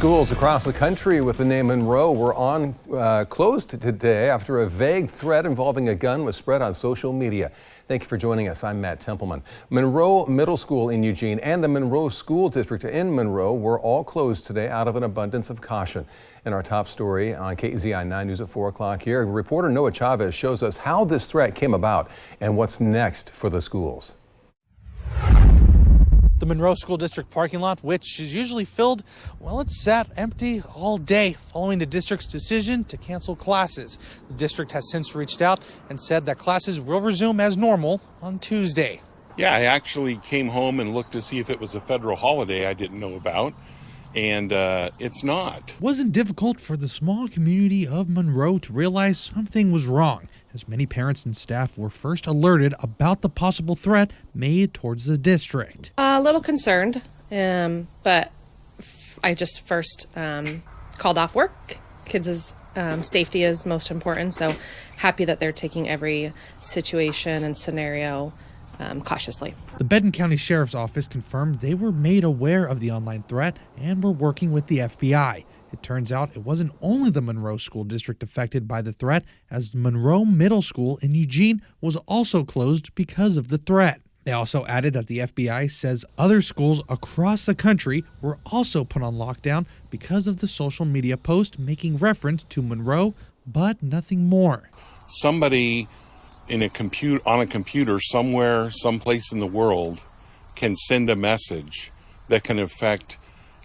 Schools across the country with the name Monroe were closed today after a vague threat involving a gun was spread on social media. Thank you for joining us. I'm Matt Templeman. Monroe Middle School in Eugene and the Monroe School District in Monroe were all closed today out of an abundance of caution. In our top story on KZI 9 News at 4 o'clock here, reporter Noah Chavez shows us how this threat came about and what's next for the schools. The Monroe School District parking lot, which is usually filled, well, it's sat empty all day following the district's decision to cancel classes. The district has since reached out and said that classes will resume as normal on Tuesday. Yeah, I actually came home and looked to see if it was a federal holiday I didn't know about, and it's not. It wasn't difficult for the small community of Monroe to realize something was wrong, as many parents and staff were first alerted about the possible threat made towards the district. A little concerned, but I just first called off work. Kids' safety is most important, so happy that they're taking every situation and scenario cautiously. The Benton County Sheriff's Office confirmed they were made aware of the online threat and were working with the FBI. It turns out it wasn't only the Monroe School District affected by the threat, as the Monroe Middle School in Eugene was also closed because of the threat. They also added that the FBI says other schools across the country were also put on lockdown because of the social media post making reference to Monroe, but nothing more. Somebody on a computer somewhere, someplace in the world, can send a message that can affect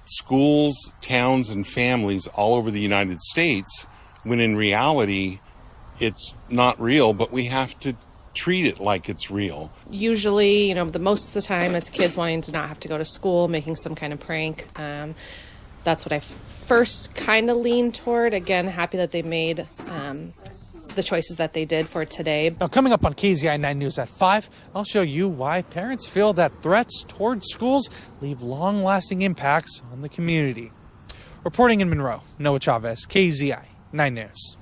schools, towns, and families all over the United States, when in reality, it's not real, but we have to treat it like it's real. Usually, most of the time it's kids wanting to not have to go to school, making some kind of prank. That's what I first kind of leaned toward. Again, happy that they made the choices that they did for today. Now, coming up on KZI 9 News at 5, I'll show you why parents feel that threats towards schools leave long-lasting impacts on the community. Reporting in Monroe, Noah Chavez, KZI 9 News.